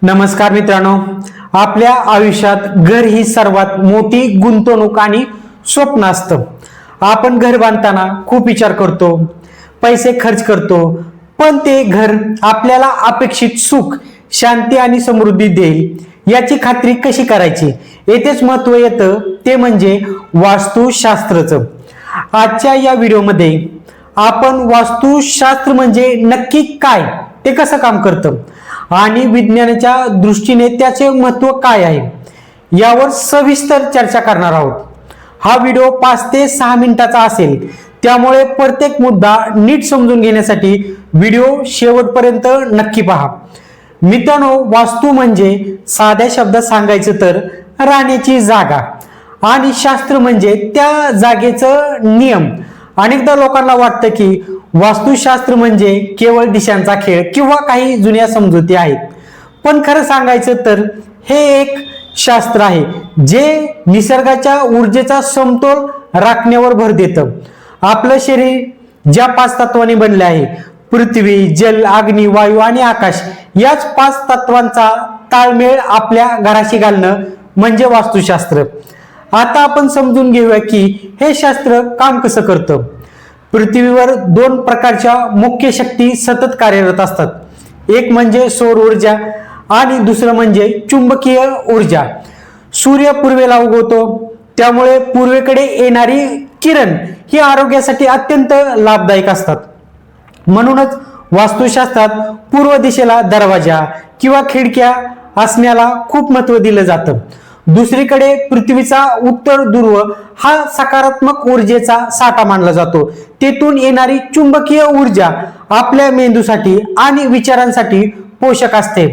नमस्कार मित्रांनो, आपल्या आयुष्यात घर ही सर्वात मोठी गुंतवणूक आणि स्वप्न असतं. आपण घर बांधताना खूप विचार करतो, पैसे खर्च करतो, पण ते घर आपल्याला अपेक्षित सुख, शांती आणि समृद्धी देईल याची खात्री कशी करायची, येथेच महत्त्व येतं ते म्हणजे वास्तुशास्त्रचं. आजच्या या व्हिडिओमध्ये आपण वास्तुशास्त्र म्हणजे नक्की काय, ते कसं काम करतं आणि विज्ञानाच्या दृष्टीने त्याचे महत्त्व काय आहे यावर सविस्तर चर्चा करणार आहोत. हा व्हिडिओ 5 ते 6 मिनिटाचा असेल, त्यामुळे प्रत्येक मुद्दा नीट समजून घेण्यासाठी व्हिडिओ शेवटपर्यंत नक्की पहा. मित्रांनो, वास्तू म्हणजे साध्या शब्दात सांगायचं तर राहण्याची जागा आणि शास्त्र म्हणजे त्या जागेचं नियम. अनेकदा लोकांना वाटतं की वास्तुशास्त्र म्हणजे केवळ दिशांचा खेळ किंवा काही जुन्या समजुती आहेत, पण खरं सांगायचं तर हे एक शास्त्र आहे जे निसर्गाच्या ऊर्जेचा समतोल राखण्यावर भर देतं. आपलं शरीर ज्या 5 तत्वांनी बनले आहे, पृथ्वी, जल, अग्नी, वायू आणि आकाश, याच 5 तत्वांचा ताळमेळ आपल्या घराशी घालणं म्हणजे वास्तुशास्त्र. आता आपण समजून घेऊया की हे शास्त्र काम कसं करतं. पृथ्वीवर 2 प्रकारच्या मुख्य शक्ती सतत कार्यरत असतात. एक म्हणजे सौर ऊर्जा आणि दुसरं म्हणजे चुंबकीय ऊर्जा. सूर्य पूर्वेला उगवतो, त्यामुळे पूर्वेकडे येणारी किरण ही आरोग्यासाठी अत्यंत लाभदायक असतात. म्हणूनच वास्तुशास्त्रात पूर्व दिशेला दरवाजा किंवा खिडक्या असण्याला खूप महत्त्व दिलं जातं. दुसरीकडे पृथ्वीचा उत्तर ध्रुव हा सकारात्मक ऊर्जेचा साठा मानला जातो. तेथून येणारी चुंबकीय ऊर्जा आपल्या मेंदूसाठी आणि विचारांसाठी पोषक असते.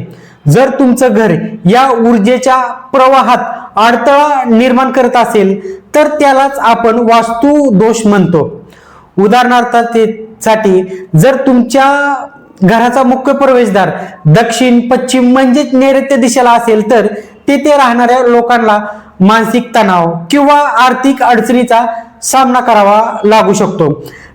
जर तुमचं घर या ऊर्जेच्या प्रवाहात अडथळा निर्माण करत असेल तर त्यालाच आपण वास्तु दोष म्हणतो. उदाहरणार्थासाठी जर तुमच्या घराचा मुख्य प्रवेशद्वार दक्षिण, पश्चिम म्हणजेच नैऋत्य दिशेला असेल तर तेथे राहणाऱ्या लोकांना मानसिक तणाव किंवा आर्थिक अडचणीचा सामना करावा लागू शकतो,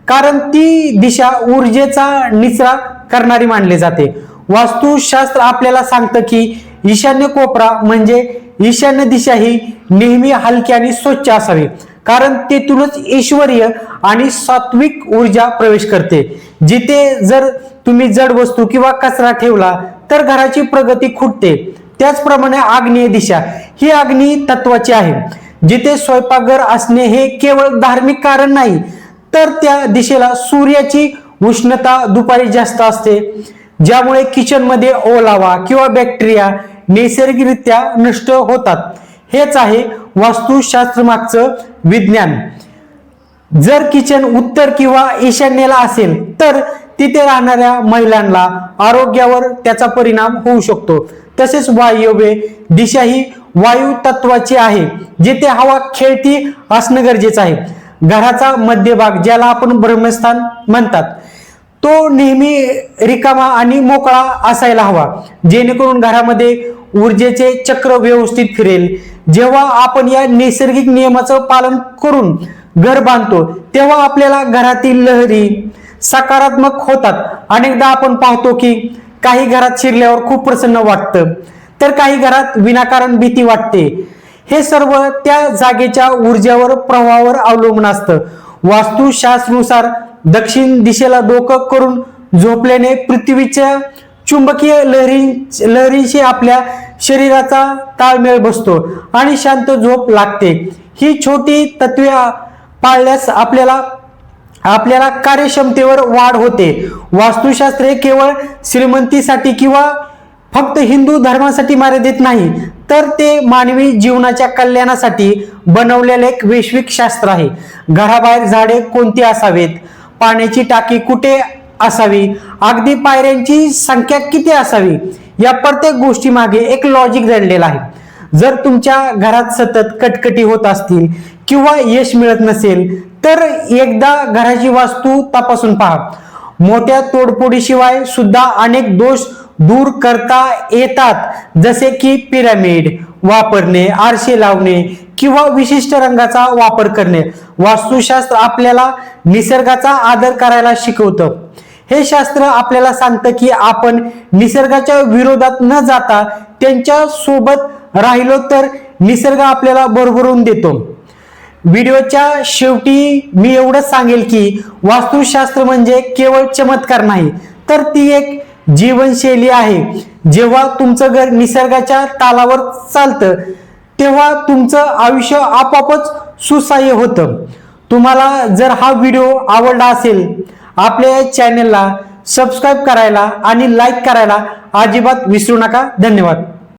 कारण ती दिशा ऊर्जेचा निचरा करणारी मानली जाते. वास्तुशास्त्र आपल्याला सांगतं की ईशान्य कोपरा म्हणजे ईशान्य दिशा ही नेहमी हलकी आणि स्वच्छ असावी, कारण तेथूनच ऐश्वर्य आणि सात्विक ऊर्जा प्रवेश करते. जिथे जर तुम्ही जड वस्तू किंवा कचरा ठेवला तर घराची प्रगती खुंटते. त्याचप्रमाणे आग्नेय दिशा ही अग्नी तत्वाची आहे. जिथे स्वयंपाकघर असणे हे केवळ धार्मिक कारण नाही, तर त्या दिशेला सूर्याची उष्णता दुपारी जास्त असते, ज्यामुळे किचनमध्ये ओलावा किंवा बॅक्टेरिया नैसर्गिकरित्या नष्ट होतात. हेच आहे वास्तुशास्त्र मागचं विज्ञान. जर किचन उत्तर किंवा ईशान्येला असेल तर तिथे राहणाऱ्या महिलांना आरोग्यावर त्याचा परिणाम होऊ शकतो. तसेच वायव्य दिशा ही वायू तत्वाची आहे, जिथे हवा खेळती असणं गरजेचं आहे. घराचा मध्यभाग, ज्याला आपण ब्रह्मस्थान म्हणतात, तो नेहमी रिकामा आणि मोकळा असायला हवा, जेणेकरून घरामध्ये ऊर्जेचे चक्र व्यवस्थित फिरेल. जेव्हा आपण या नैसर्गिक नियमाचं पालन करून घर बांधतो तेव्हा आपल्याला घरातील लहरी सकारात्मक होतात. अनेकदा आपण पाहतो की काही घरात शिरल्यावर खूप प्रसन्न वाटतं, तर काही घरात विनाकारण भीती वाटते. हे सर्व त्या जागेच्या ऊर्जेवर, प्रवाहावर अवलंबून असतं. वास्तुशास्त्रानुसार दक्षिण दिशेला डोकं करून झोपल्याने पृथ्वीच्या चुंबकीय लहरींशी आपल्या शरीराचा ताळमेळ बसतो आणि शांत झोप लागते. ही छोटी तत्वे पाळल्यास आपल्याला कार्यक्षमतेवर वाढ होते. वास्तुशास्त्र हे केवळ श्रीमंतीसाठी किंवा फक्त हिंदू धर्मासाठी मर्यादित नाही, तर ते मानवी जीवनाच्या कल्याणासाठी बनवलेले एक वैश्विक शास्त्र आहे. घराबाहेर झाडे कोणती असावीत, पाण्याची टाकी कुठे असावी, अगदी पायऱ्यांची संख्या किती असावी, या प्रत्येक गोष्टी मागे एक लॉजिक दडलेला आहे. जर तुमच्या घरात सतत कटकटी होत असतील किंवा यश मिळत नसेल तर एकदा घराची वास्तू तपासून पहा. मोठ्या तोडफोडीशिवाय सुद्धा अनेक दोष दूर करता येतात, जसे की पिरामिड वापरणे, आरसे लावणे किंवा विशिष्ट रंगाचा वापर करणे. वास्तुशास्त्र आपल्याला निसर्गाचा आदर करायला शिकवतं. हे शास्त्र आपल्याला सांगतं की आपण निसर्गाच्या विरोधात न जाता त्यांच्या सोबत राहिलो तर निसर्ग आपल्याला भरभरून देतो. व्हिडिओच्या शेवटी मी एवढंच सांगेल की वास्तुशास्त्र म्हणजे केवळ चमत्कार नाही, तर ती एक जीवनशैली आहे. जेव्हा तुमचं घर निसर्गाच्या तालावर चालतं तेव्हा तुमचं आयुष्य आपोआपच सुसह्य होतं. तुम्हाला जर हा व्हिडिओ आवडला असेल, आपल्या चॅनलला सबस्क्राईब करायला आणि लाईक करायला अजिबात विसरू नका. धन्यवाद.